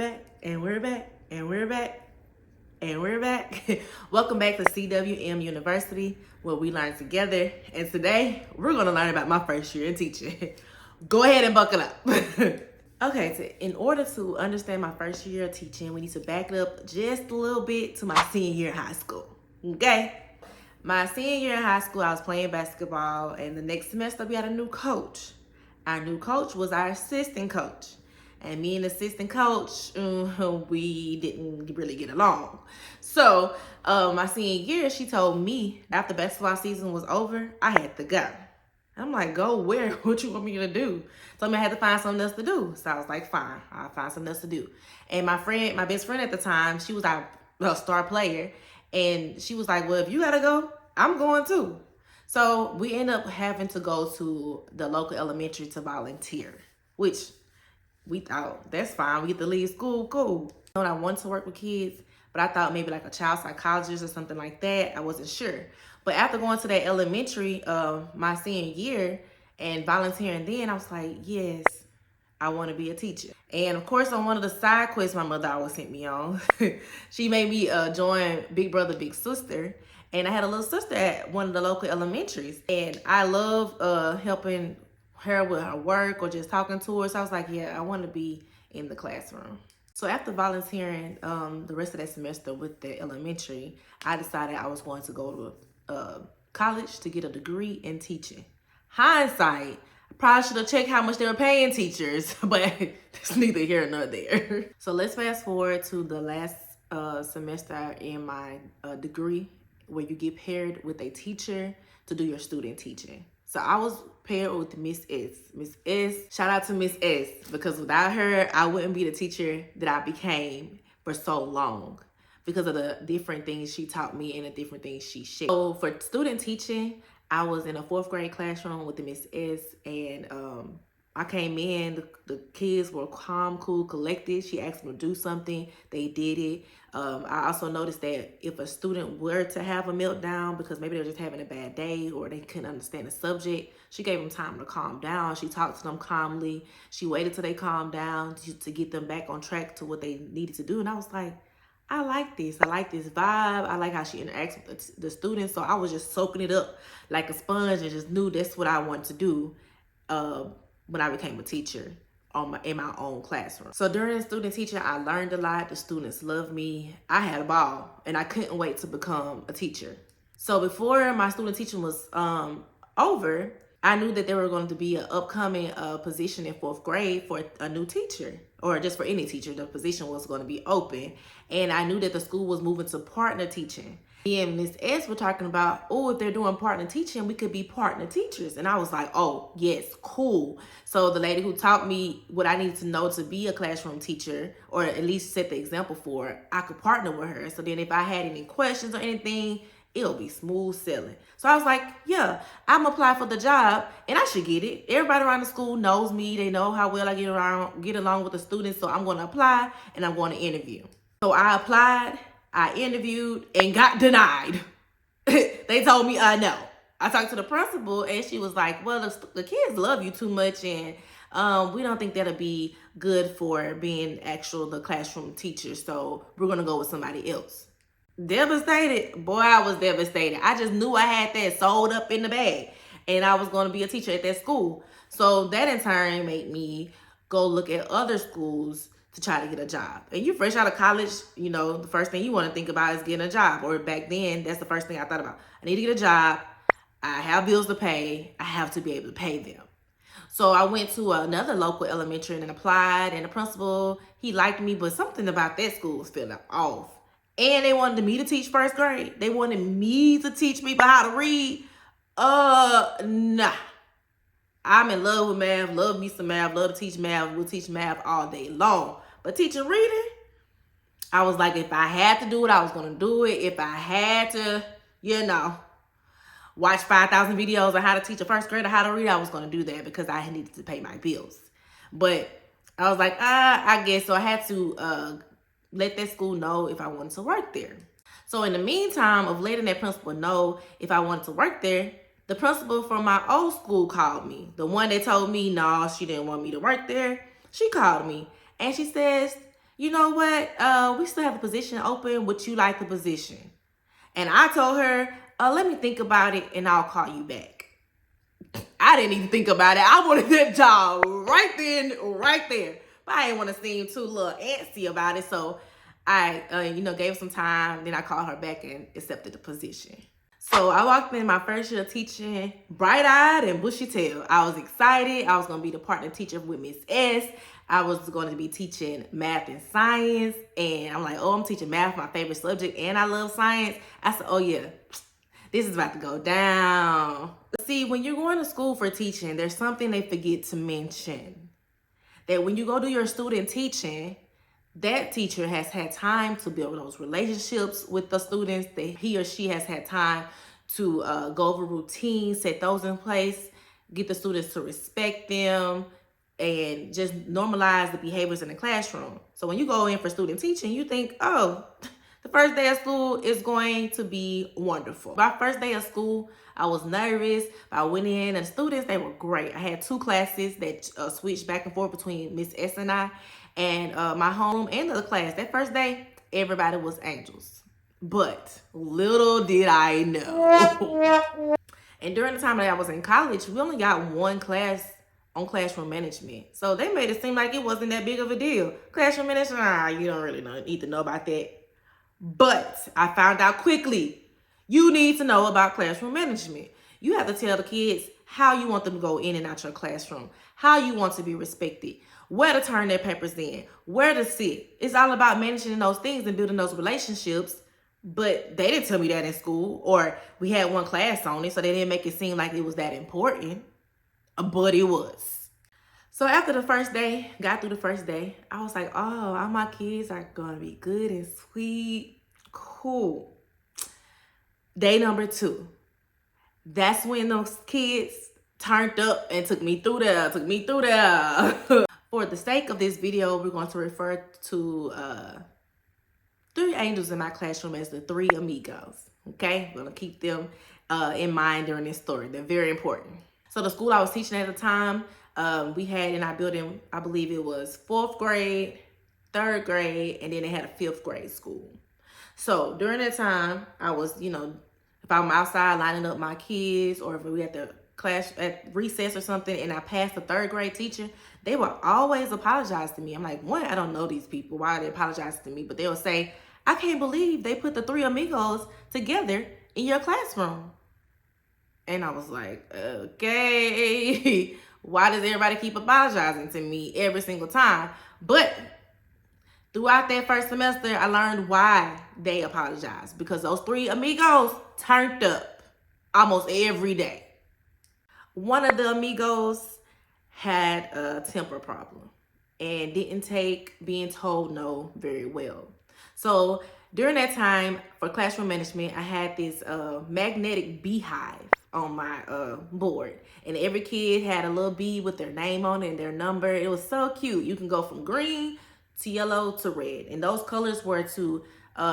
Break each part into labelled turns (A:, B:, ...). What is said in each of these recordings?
A: Back and we're back and we're back and we're back. Welcome back to CWM University, where we learn together. And today we're going to learn about my first year in teaching. Go ahead and buckle up. Okay, so in order to understand my first year of teaching, we need to back it up just a little bit to my senior year in high school. Okay? My senior year in high school, I was playing basketball, and the next semester we had a new coach. Our new coach was our assistant coach. And me and the assistant coach, we didn't really get along. So my senior year, she told me after basketball season was over, I had to go. I'm like, go where? What you want me to do? Told me I had to find something else to do. So I was like, fine, I'll find something else to do. And my best friend at the time, she was our star player. And she was like, well, if you gotta go, I'm going too. So we ended up having to go to the local elementary to volunteer, which we thought, that's fine. We get to leave school, cool. I wanted to work with kids, but I thought maybe like a child psychologist or something like that. I wasn't sure. But after going to that elementary my senior year and volunteering then, I was like, yes, I want to be a teacher. And of course, on one of the side quests my mother always sent me on, she made me join Big Brother, Big Sister. And I had a little sister at one of the local elementaries. And I love helping her with her work or just talking to her. So I was like, yeah, I want to be in the classroom. So after volunteering the rest of that semester with the elementary, I decided I was going to go to college to get a degree in teaching. Hindsight, I probably should have checked how much they were paying teachers, but it's neither here nor there. So let's fast forward to the last semester in my degree, where you get paired with a teacher to do your student teaching. So I was paired with Miss S. Miss S, shout out to Miss S, because without her, I wouldn't be the teacher that I became for so long because of the different things she taught me and the different things she shared. So for student teaching, I was in a 4th grade classroom with the Miss S, and I came in, the kids were calm, cool, collected. She asked them to do something, they did it. I also noticed that if a student were to have a meltdown because maybe they were just having a bad day or they couldn't understand the subject, she gave them time to calm down. She talked to them calmly. She waited till they calmed down to get them back on track to what they needed to do. And I was like, I like this. I like this vibe. I like how she interacts with the students. So I was just soaking it up like a sponge and just knew that's what I wanted to do when I became a teacher in my own classroom. So during student teaching, I learned a lot. The students loved me. I had a ball, and I couldn't wait to become a teacher. So before my student teaching was over, I knew that there were going to be an upcoming position in 4th grade for a new teacher, or just for any teacher. The position was going to be open, and I knew that the school was moving to partner teaching. Me and Miss S were talking about, oh, if they're doing partner teaching, we could be partner teachers. And I was like, oh, yes, cool. So the lady who taught me what I needed to know to be a classroom teacher, or at least set the example for, I could partner with her. So then if I had any questions or anything, it'll be smooth sailing. So I was like, yeah, I'm applying for the job and I should get it. Everybody around the school knows me. They know how well I get along with the students. So I'm going to apply and I'm going to interview. So I applied. I interviewed and got denied. They told me no. I talked to the principal and she was like, well, the kids love you too much, and we don't think that'll be good for being the classroom teacher, so we're going to go with somebody else. Devastated. Boy, I was devastated. I just knew I had that sold up in the bag and I was going to be a teacher at that school. So that in turn made me go look at other schools to try to get a job. And you fresh out of college, the first thing you want to think about is getting a job. Or back then, that's the first thing I thought about. I need to get a job. I have bills to pay. I have to be able to pay them. So I went to another local elementary and applied. And the principal, he liked me, but something about that school was feeling off. And they wanted me to teach 1st grade. They wanted me to teach people how to read. Nah. I'm in love with math, love me some math, love to teach math. We'll teach math all day long. But teaching reading, I was like, if I had to do it, I was going to do it. If I had to, watch 5,000 videos on how to teach a 1st grader how to read, I was going to do that because I needed to pay my bills. But I was like, I guess. So I had to let that school know if I wanted to work there. So in the meantime of letting that principal know if I wanted to work there, the principal from my old school called me. The one that told me, no, she didn't want me to work there. She called me and she says, you know what? We still have the position open. Would you like the position? And I told her, let me think about it and I'll call you back. I didn't even think about it. I wanted that job right then, right there. But I didn't want to seem too little antsy about it. So I, gave her some time. Then I called her back and accepted the position. So I walked in my first year teaching, bright-eyed and bushy-tailed. I was excited. I was going to be the partner teacher with Miss S. I was going to be teaching math and science. And I'm like, oh, I'm teaching math, my favorite subject, and I love science. I said, oh, yeah, this is about to go down. See, when you're going to school for teaching, there's something they forget to mention. That when you go do your student teaching, that teacher has had time to build those relationships with the students, that he or she has had time to go over routines, set those in place, get the students to respect them, and just normalize the behaviors in the classroom. So when you go in for student teaching, you think, oh, the first day of school is going to be wonderful. My first day of school, I was nervous. I went in and the students, they were great. I had 2 classes that switched back and forth between Miss S and I. And my homeroom and the class, that first day, everybody was angels. But little did I know. And during the time that I was in college, we only got 1 class on classroom management. So they made it seem like it wasn't that big of a deal. Classroom management, you don't really need to know about that. But I found out quickly, you need to know about classroom management. You have to tell the kids how you want them to go in and out your classroom, how you want to be respected, where to turn their papers in, where to sit. It's all about managing those things and building those relationships. But they didn't tell me that in school, or we had 1 class on it, so they didn't make it seem like it was that important. But it was. So after the first day, got through the first day, I was like, oh, all my kids are going to be good and sweet. Cool. Day number 2. That's when those kids turned up and took me through there. For the sake of this video, we're going to refer to 3 angels in my classroom as the 3 amigos. Okay? We're going to keep them in mind during this story. They're very important. So the school I was teaching at the time, we had in our building, I believe it was 4th grade, 3rd grade, and then they had a 5th grade school. So during that time, I was, if I'm outside lining up my kids, or if we at the class at recess or something, and I passed the 3rd grade teacher, they would always apologize to me. I'm like, one, I don't know these people. Why are they apologizing to me? But they would say, I can't believe they put the 3 amigos together in your classroom. And I was like, okay, why does everybody keep apologizing to me every single time? But throughout that first semester, I learned why they apologized, because those 3 amigos turned up almost every day. One of the amigos had a temper problem and didn't take being told no very well. So during that time for classroom management, I had this magnetic beehive on my board, and every kid had a little bee with their name on it and their number. It was so cute. You can go from green to yellow to red, and those colors were to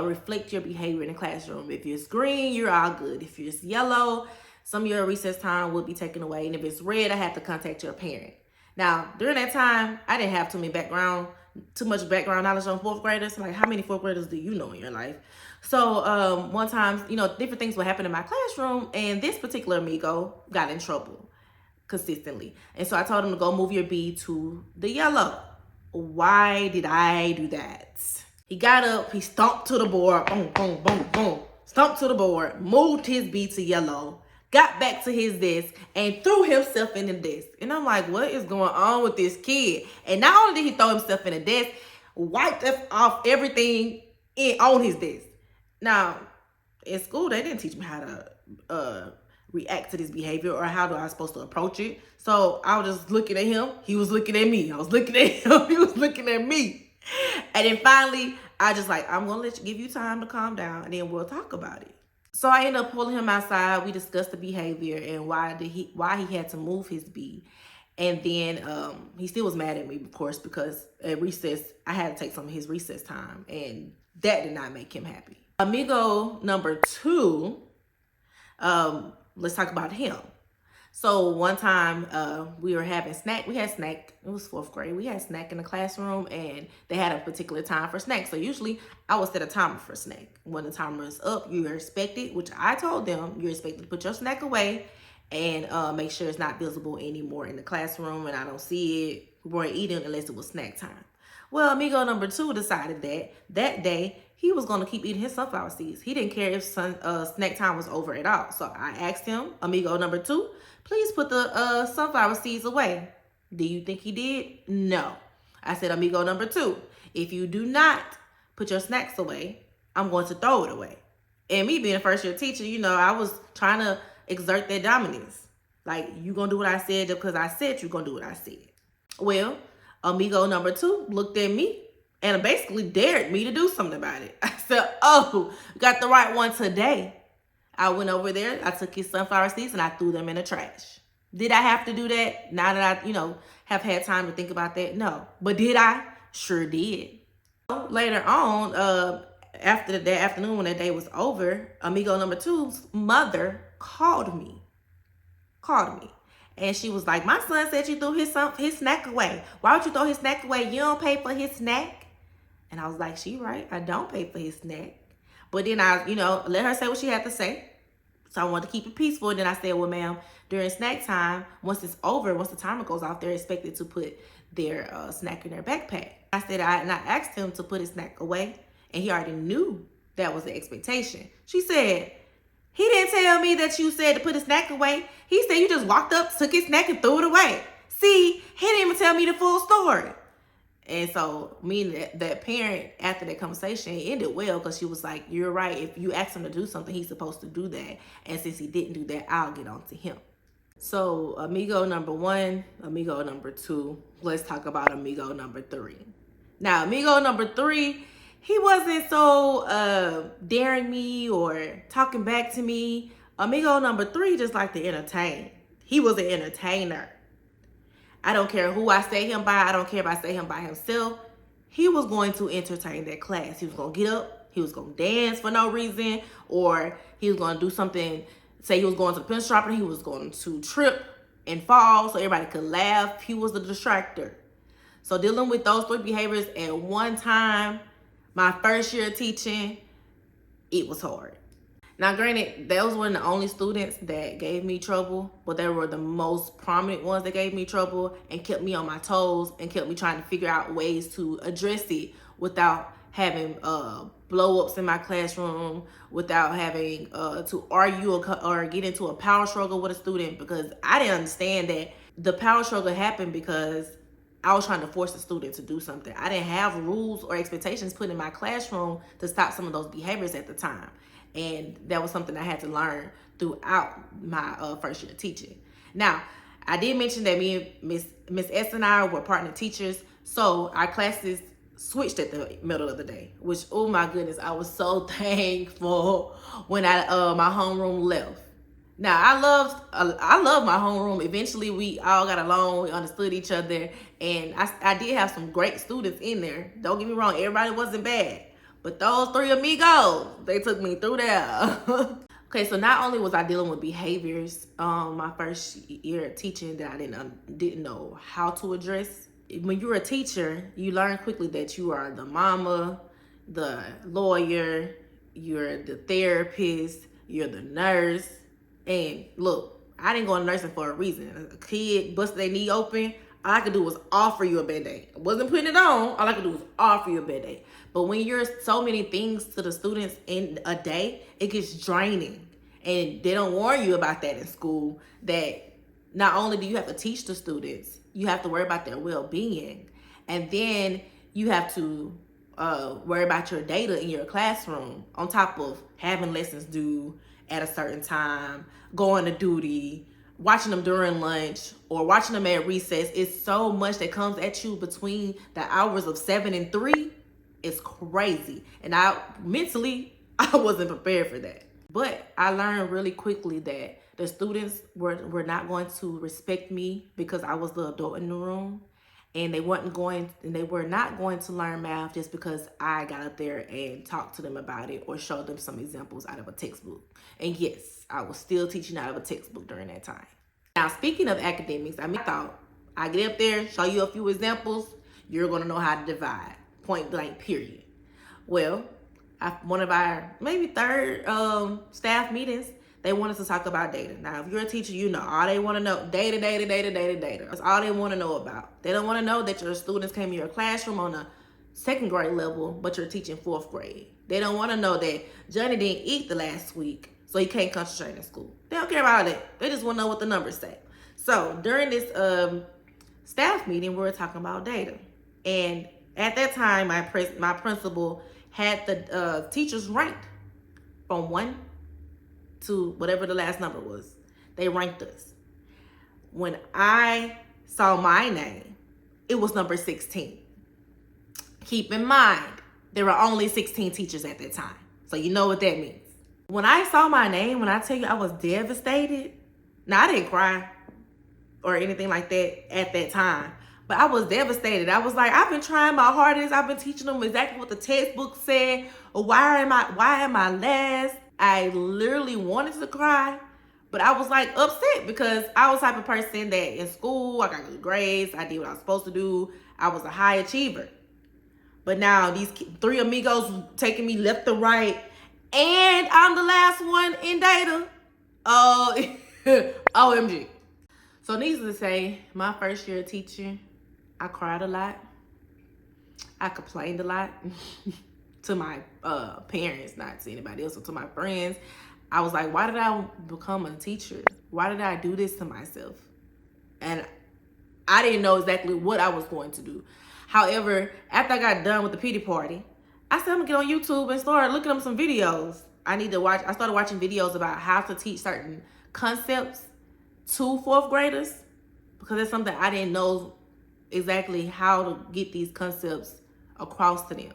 A: reflect your behavior in the classroom. If it's green, you're all good. If it's yellow, some of your recess time will be taken away, and if it's red, I have to contact your parent. Now during that time, I didn't have too much background knowledge on 4th graders. Like, how many 4th graders do you know in your life? So one time, different things would happen in my classroom, and this particular amigo got in trouble consistently. And so I told him to go move your bee to the yellow. Why did I do that? He got up, he stomped to the board, boom, boom, boom, boom, stomped to the board, moved his bee to yellow, got back to his desk, and threw himself in the desk. And I'm like, what is going on with this kid? And not only did he throw himself in the desk, wiped off everything on his desk. Now, in school, they didn't teach me how to react to this behavior, or how I was supposed to approach it. So I was just looking at him. He was looking at me. I was looking at him. He was looking at me. And then finally, I just like, I'm going to give you time to calm down, and then we'll talk about it. So I ended up pulling him outside. We discussed the behavior and why he had to move his bee. And then he still was mad at me, of course, because at recess, I had to take some of his recess time, and that did not make him happy. Amigo number 2, let's talk about him. So one time we were having snack. We had snack. It was fourth grade. We had snack in the classroom, and they had a particular time for snack. So usually I would set a timer for snack. When the timer is up, you're expected, which I told them, you're expected to put your snack away and make sure it's not visible anymore in the classroom, and I don't see it. We weren't eating unless it was snack time. Well, amigo number two decided that day he was going to keep eating his sunflower seeds. He didn't care if snack time was over at all. So I asked him, amigo number two, please put the sunflower seeds away. Do you think he did? No. I said, amigo number two, if you do not put your snacks away, I'm going to throw it away. And me being a first year teacher, I was trying to exert that dominance. Like, you going to do what I said because I said you're going to do what I said. Well, amigo number two looked at me and basically dared me to do something about it. I said, oh, got the right one today. I went over there, I took his sunflower seeds and I threw them in the trash. Did I have to do that? Now that I, have had time to think about that? No. But did I? Sure did. Later on, after that afternoon when that day was over, amigo number two's mother called me. And she was like, my son said you threw his snack away. Why would you throw his snack away? You don't pay for his snack. And I was like, she right. I don't pay for his snack. But then I, let her say what she had to say. So I wanted to keep it peaceful. And then I said, well, ma'am, during snack time, once it's over, once the timer goes off, they're expected to put their snack in their backpack. I asked him to put his snack away. And he already knew that was the expectation. She said, he didn't tell me that you said to put his snack away. He said you just walked up, took his snack, and threw it away. See, he didn't even tell me the full story. And so me and that parent, after that conversation, it ended well because she was like, you're right. If you ask him to do something, he's supposed to do that. And since he didn't do that, I'll get on to him. So amigo number one, amigo number two, let's talk about amigo number three. Now, amigo number three, he wasn't so daring me or talking back to me. Amigo number three just liked to entertain. He was an entertainer. I don't care who I say him by. I don't care if I say him by himself. He was going to entertain that class. He was going to get up. He was going to dance for no reason. Or he was going to do something. Say he was going to the pencil sharpener. He was going to trip and fall so everybody could laugh. He was the distractor. So dealing with those three behaviors at one time, my first year of teaching, it was hard. Now, granted, those weren't the only students that gave me trouble, but they were the most prominent ones that gave me trouble and kept me on my toes and kept me trying to figure out ways to address it without having blow-ups in my classroom, without having to argue or get into a power struggle with a student, because I didn't understand that the power struggle happened because I was trying to force a student to do something. I didn't have rules or expectations put in my classroom to stop some of those behaviors at the time. And that was something I had to learn throughout my first year of teaching. Now, I did mention that me and Miss S and I were partner teachers. So our classes switched at the middle of the day, which, oh my goodness, I was so thankful when my homeroom left. Now, I love my homeroom. Eventually, we all got along. We understood each other. And I did have some great students in there. Don't get me wrong. Everybody wasn't bad. But those three amigos, they took me through there. Okay, so not only was I dealing with behaviors my first year of teaching that I didn't know how to address. When you're a teacher, you learn quickly that you are the mama, the lawyer, you're the therapist, you're the nurse. And look, I didn't go into nursing for a reason. A kid busted their knee open, all I could do was offer you a Band-Aid. I wasn't putting it on. All I could do was offer you a Band-Aid. But when you're so many things to the students in a day, it gets draining. And they don't warn you about that in school, that not only do you have to teach the students, you have to worry about their well-being. And then you have to worry about your data in your classroom on top of having lessons due at a certain time, going to duty, watching them during lunch, or watching them at recess. It's so much that comes at you between the hours of 7 and 3. It's crazy. And mentally, I wasn't prepared for that. But I learned really quickly that the students were not going to respect me because I was the adult in the room. And they were not going to learn math just because I got up there and talked to them about it or showed them some examples out of a textbook. And yes, I was still teaching out of a textbook during that time. Now, speaking of academics, I thought I get up there, show you a few examples, you're going to know how to divide, point blank, period. Well, one of our maybe third staff meetings, they wanted to talk about data. Now, if you're a teacher, you know all they want to know, data. That's all they want to know about. They don't want to know that your students came in your classroom on a second grade level, but you're teaching fourth grade. They don't want to know that Johnny didn't eat the last week, so he can't concentrate in school. They don't care about that. They just want to know what the numbers say. So during this staff meeting, we were talking about data. And at that time, my principal had the teachers ranked from 1 to whatever the last number was. They ranked us. When I saw my name, it was number 16. Keep in mind, there were only 16 teachers at that time. So you know what that means. When I saw my name, when I tell you I was devastated, now I didn't cry or anything like that at that time, but I was devastated. I was like, I've been trying my hardest. I've been teaching them exactly what the textbook said. Why am I last? I literally wanted to cry, but I was like upset because I was the type of person that in school, I got good grades. I did what I was supposed to do. I was a high achiever. But now these 3 amigos taking me left to right, and I'm the last one in data. Oh, OMG. So needless to say, my first year teaching, I cried a lot. I complained a lot to my parents, not to anybody else, or to my friends. I was like, why did I become a teacher? Why did I do this to myself? And I didn't know exactly what I was going to do. However, after I got done with the pity party, I said, I'm gonna get on YouTube and start looking up some videos. I started watching videos about how to teach certain concepts to fourth graders, because it's something I didn't know exactly how to get these concepts across to them.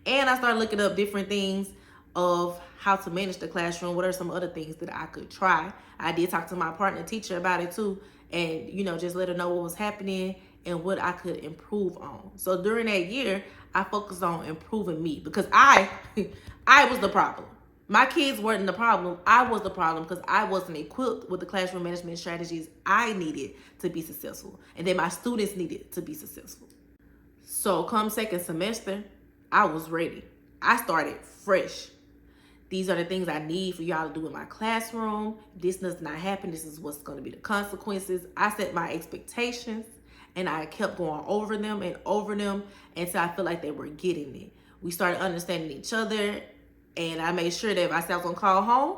A: And I started looking up different things of how to manage the classroom. What are some other things that I could try? I did talk to my partner teacher about it too, and just let her know what was happening and what I could improve on. So during that year, I focused on improving me, because I was the problem. My kids weren't the problem. I was the problem because I wasn't equipped with the classroom management strategies I needed to be successful, and that my students needed to be successful. So come second semester, I was ready. I started fresh. These are the things I need for y'all to do in my classroom. This does not happen. This is what's going to be the consequences. I set my expectations, and I kept going over them until I feel like they were getting it. We started understanding each other, and I made sure that if I said I was going to call home,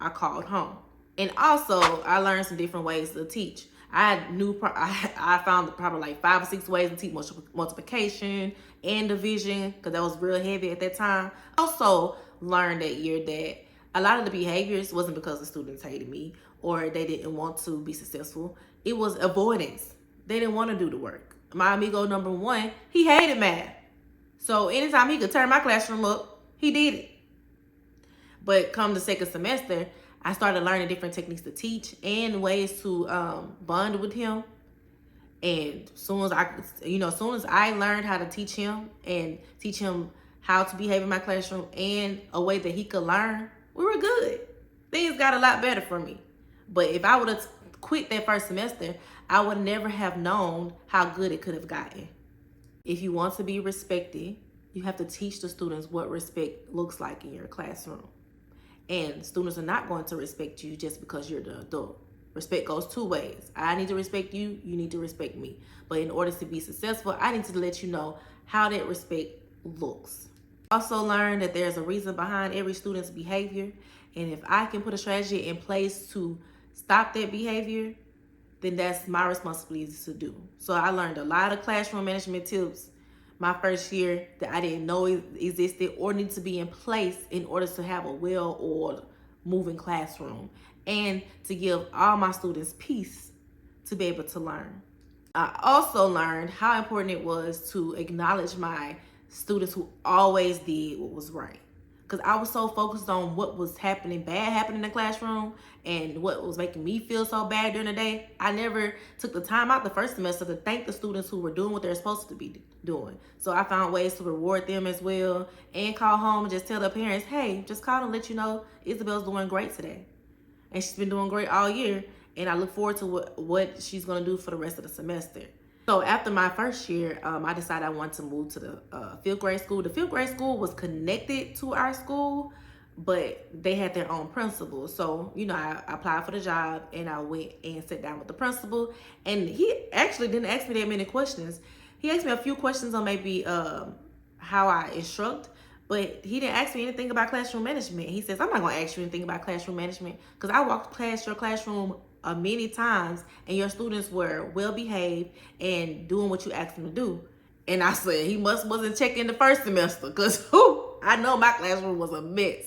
A: I called home. And also, I learned some different ways to teach. I found probably like 5 or 6 ways to teach multiplication and division, because that was real heavy at that time. Also learned that year that a lot of the behaviors wasn't because the students hated me or they didn't want to be successful. It was avoidance. They didn't want to do the work. My amigo number 1, he hated math. So anytime he could turn my classroom up, he did it. But come the second semester, I started learning different techniques to teach and ways to bond with him. And soon as I learned how to teach him and teach him how to behave in my classroom and a way that he could learn, we were good. Things got a lot better for me. But if I would have quit that first semester, I would never have known how good it could have gotten. If you want to be respected, you have to teach the students what respect looks like in your classroom. And students are not going to respect you just because you're the adult. Respect goes 2 ways. I need to respect you, you need to respect me. But in order to be successful, I need to let you know how that respect looks. Also learn that there's a reason behind every student's behavior. And if I can put a strategy in place to stop that behavior, then that's my responsibility to do. So I learned a lot of classroom management tips my first year that I didn't know existed or need to be in place in order to have a well-oiled, moving classroom and to give all my students peace to be able to learn. I also learned how important it was to acknowledge my students who always did what was right. Because I was so focused on what was bad happening in the classroom and what was making me feel so bad during the day. I never took the time out the first semester to thank the students who were doing what they're supposed to be doing. So I found ways to reward them as well and call home and just tell their parents, hey, just call and let you know Isabel's doing great today. And she's been doing great all year. and I look forward to what she's gonna do for the rest of the semester. So after my first year, I decided I wanted to move to the fifth grade school. The fifth grade school was connected to our school, but they had their own principal. So, you know, I applied for the job and I went and sat down with the principal. And he actually didn't ask me that many questions. He asked me a few questions on maybe how I instruct, but he didn't ask me anything about classroom management. He says, I'm not gonna ask you anything about classroom management because I walked past your classroom many times and your students were well behaved and doing what you asked them to do. And I said, he wasn't checking the first semester because I know my classroom was a mess.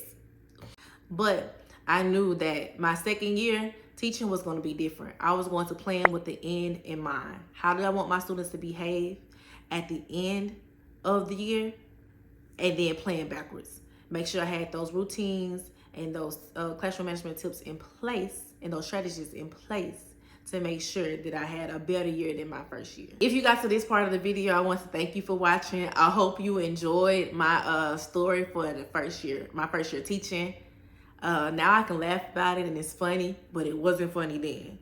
A: But I knew that my second year, teaching was going to be different. I was going to plan with the end in mind. How did I want my students to behave at the end of the year? And then plan backwards. Make sure I had those routines and those classroom management tips in place and those strategies in place to make sure that I had a better year than my first year. If you got to this part of the video, I want to thank you for watching. I hope you enjoyed my story for the first year, my first year teaching. Now I can laugh about it and it's funny, but it wasn't funny then.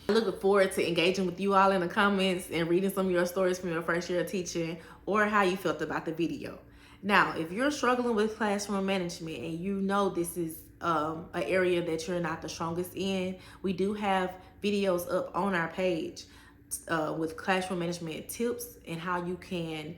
A: I look forward to engaging with you all in the comments and reading some of your stories from your first year of teaching or how you felt about the video. Now, if you're struggling with classroom management and you know this is an area that you're not the strongest in, we do have videos up on our page with classroom management tips and how you can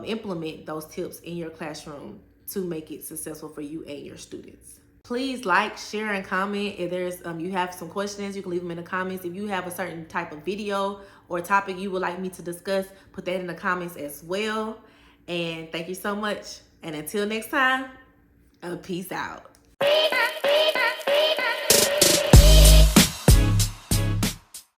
A: implement those tips in your classroom to make it successful for you and your students. Please like, share, and comment. If there's you have some questions, you can leave them in the comments. If you have a certain type of video or topic you would like me to discuss, put that in the comments as well. And thank you so much. And until next time, peace out.